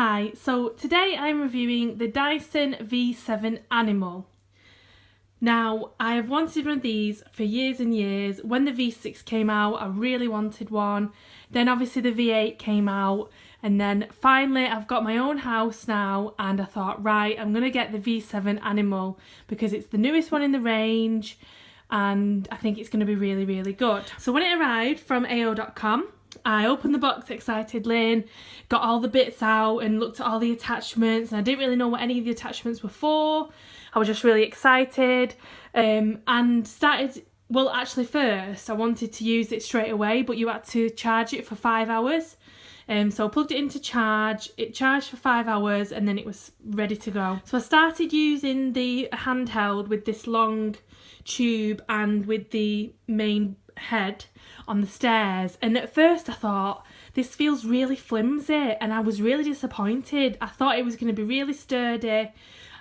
Hi, so today I'm reviewing the Dyson V7 Animal. Now, I have wanted one of these for years and years. When the V6 came out, I really wanted one. Then obviously the V8 came out, and then finally I've got my own house now, and I thought, right, I'm going to get the V7 Animal because it's the newest one in the range and I think it's going to be really, really good. So when it arrived from AO.com, I opened the box excitedly, got all the bits out and looked at all the attachments, and I didn't really know what any of the attachments were for. I was just really excited and started, well actually first I wanted to use it straight away, but you had to charge it for 5 hours. So I plugged it into charge, it charged for 5 hours and then it was ready to go. So I started using the handheld with this long tube and with the main head on the stairs, and at first I thought this feels really flimsy and I was really disappointed. I thought it was going to be really sturdy.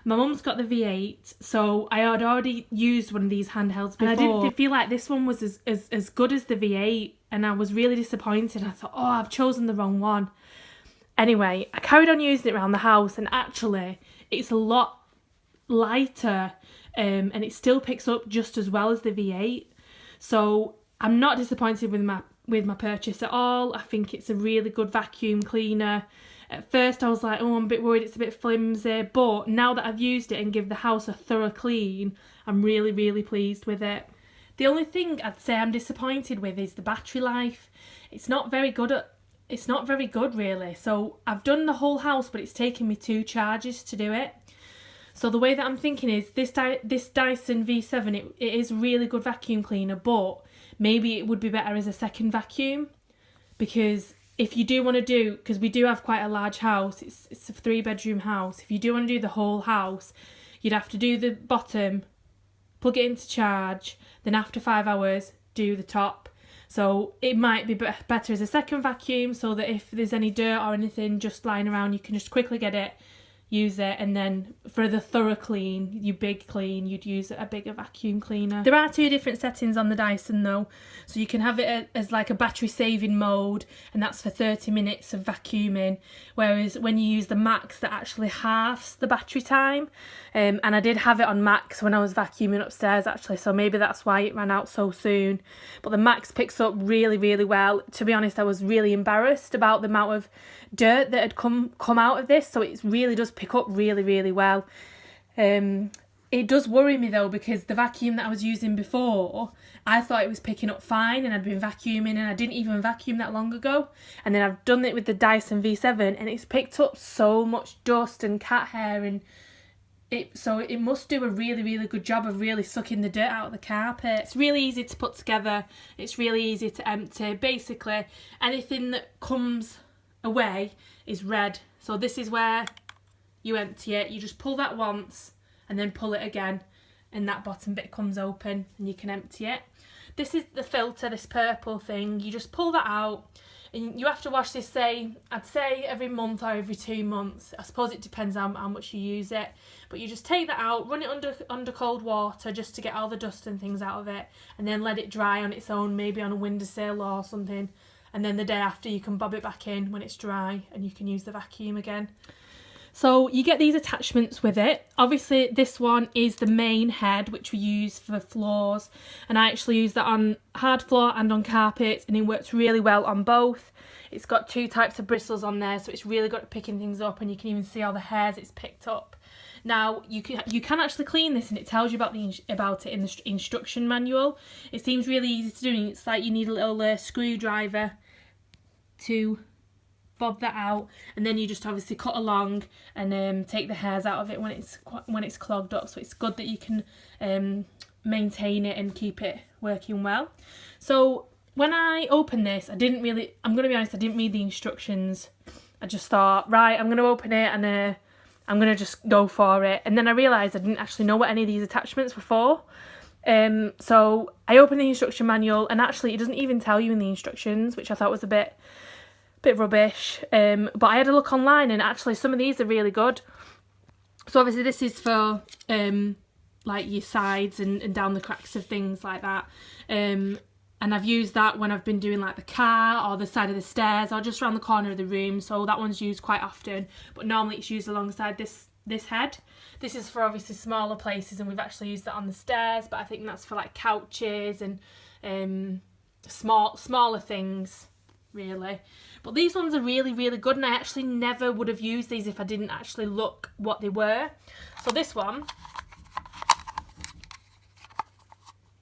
My mum's got the V8, so I had already used one of these handhelds before, and I didn't feel like this one was as good as the V8, and I was really disappointed. I thought, oh, I've chosen the wrong one. Anyway, I carried on using it around the house, and actually it's a lot lighter and it still picks up just as well as the V8. So I'm not disappointed with my purchase at all. I think it's a really good vacuum cleaner. At first I was like, oh, I'm a bit worried it's a bit flimsy, but now that I've used it and give the house a thorough clean, I'm really, really pleased with it. The only thing I'd say I'm disappointed with is the battery life. It's not very good really. So I've done the whole house, but it's taken me 2 charges to do it. So the way that I'm thinking is this Dyson V7, it is a really good vacuum cleaner, but maybe it would be better as a second vacuum, because if you do want to do, because we do have quite a large house, it's a 3-bedroom house. If you do want to do the whole house, you'd have to do the bottom, plug it into charge, then after 5 hours, do the top. So it might be better as a second vacuum, so that if there's any dirt or anything just lying around, you can just quickly get it, use it, and then for the thorough clean, your big clean, you'd use a bigger vacuum cleaner. There are 2 different settings on the Dyson though, so you can have it as like a battery saving mode, and that's for 30 minutes of vacuuming, whereas when you use the max, that actually halves the battery time. And I did have it on max when I was vacuuming upstairs actually, so maybe that's why it ran out so soon. But the max picks up really, really well. To be honest, I was really embarrassed about the amount of dirt that had come out of this, so it really does pick up really, really well. It does worry me though, because the vacuum that I was using before, I thought it was picking up fine, and I'd been vacuuming and I didn't even vacuum that long ago, and then I've done it with the Dyson V7 and it's picked up so much dust and cat hair, and it must do a really, really good job of really sucking the dirt out of the carpet. It's really easy to put together, it's really easy to empty. Basically anything that comes away is red, so this is where you empty it. You just pull that once and then pull it again, and that bottom bit comes open and you can empty it. This is the filter, this purple thing. You just pull that out, and you have to wash this, I'd say every month or every 2 months. I suppose it depends on how much you use it, but you just take that out, run it under cold water just to get all the dust and things out of it, and then let it dry on its own, maybe on a windowsill or something, and then the day after you can bob it back in when it's dry and you can use the vacuum again. So you get these attachments with it. Obviously this one is the main head, which we use for floors, and I actually use that on hard floor and on carpets, and it works really well on both. It's got 2 types of bristles on there, so it's really good at picking things up, and you can even see all the hairs it's picked up. Now you can actually clean this, and it tells you about it in the instruction manual. It seems really easy to do, and it's like you need a little screwdriver to bob that out, and then you just obviously cut along and take the hairs out of it when it's clogged up. So it's good that you can maintain it and keep it working well. So when I opened this, I'm going to be honest, I didn't read the instructions. I just thought, right, I'm going to open it and I'm going to just go for it, and then I realised I didn't actually know what any of these attachments were for. So I opened the instruction manual, and actually it doesn't even tell you in the instructions, which I thought was a bit rubbish, but I had a look online, and actually some of these are really good. So obviously this is for like your sides and down the cracks of things like that. And I've used that when I've been doing like the car or the side of the stairs or just around the corner of the room. So that one's used quite often. But normally it's used alongside this head. This is for obviously smaller places, and we've actually used that on the stairs. But I think that's for like couches and smaller things, really. But these ones are really, really good, and I actually never would have used these if I didn't actually look what they were. So this one,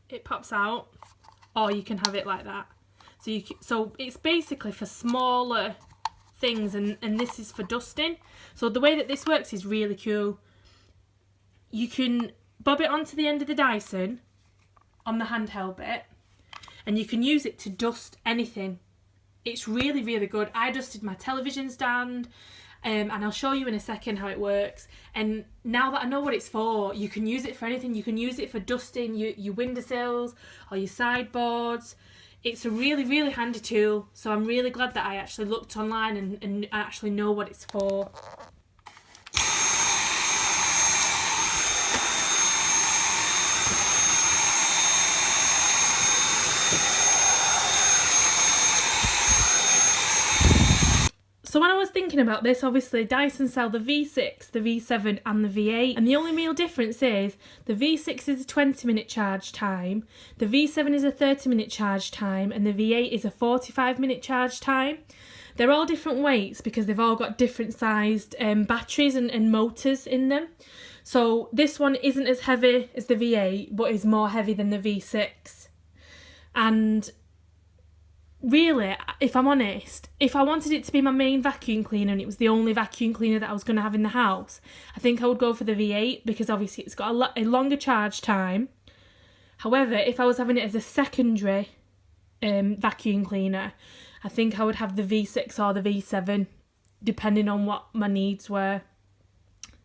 it pops out, or you can have it like that. So it's basically for smaller things, and this is for dusting. So the way that this works is really cool. You can bob it onto the end of the Dyson on the handheld bit, and you can use it to dust anything. It's really, really good. I dusted my television stand, and I'll show you in a second how it works. And now that I know what it's for, you can use it for anything. You can use it for dusting your windowsills or your sideboards. It's a really, really handy tool. So I'm really glad that I actually looked online and I actually know what it's for. So when I was thinking about this, obviously Dyson sell the V6, the V7 and the V8, and the only real difference is the V6 is a 20-minute charge time, the V7 is a 30-minute charge time, and the V8 is a 45-minute charge time. They're all different weights because they've all got different sized batteries and motors in them. So this one isn't as heavy as the V8, but is more heavy than the V6. And really, if I'm honest, if I wanted it to be my main vacuum cleaner and it was the only vacuum cleaner that I was going to have in the house, I think I would go for the V8 because obviously it's got a longer charge time. However, if I was having it as a secondary vacuum cleaner, I think I would have the V6 or the V7, depending on what my needs were.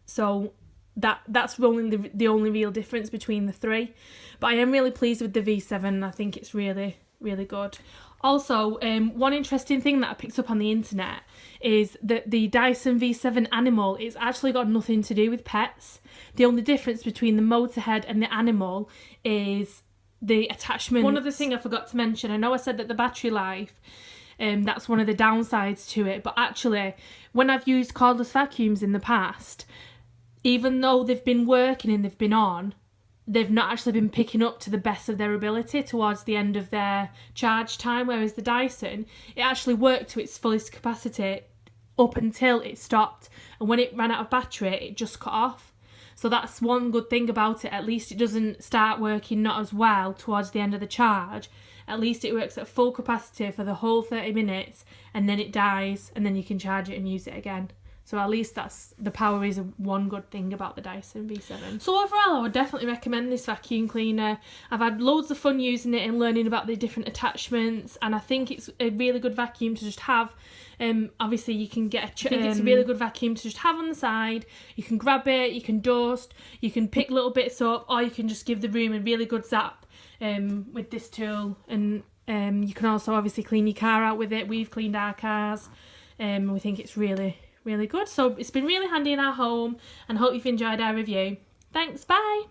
So that's only the only real difference between the three. But I am really pleased with the V7. I think it's really, really good. Also, one interesting thing that I picked up on the internet is that the Dyson V7 Animal is actually got nothing to do with pets. The only difference between the motor head and the Animal is the attachment. One other thing I forgot to mention, I know I said that the battery life, that's one of the downsides to it, but actually when I've used cordless vacuums in the past, even though they've been working and they've been on, they've not actually been picking up to the best of their ability towards the end of their charge time, whereas the Dyson, it actually worked to its fullest capacity up until it stopped, and when it ran out of battery it just cut off. So that's one good thing about it. At least it doesn't start working not as well towards the end of the charge. At least it works at full capacity for the whole 30 minutes and then it dies, and then you can charge it and use it again. So at least the power is one good thing about the Dyson V7. So overall, I would definitely recommend this vacuum cleaner. I've had loads of fun using it and learning about the different attachments, and I think it's a really good vacuum to just have. Obviously you can get I think it's a really good vacuum to just have on the side. You can grab it, you can dust, you can pick little bits up, or you can just give the room a really good zap with this tool. And you can also obviously clean your car out with it. We've cleaned our cars. We think it's really, really good. So it's been really handy in our home, and hope you've enjoyed our review. Thanks, bye!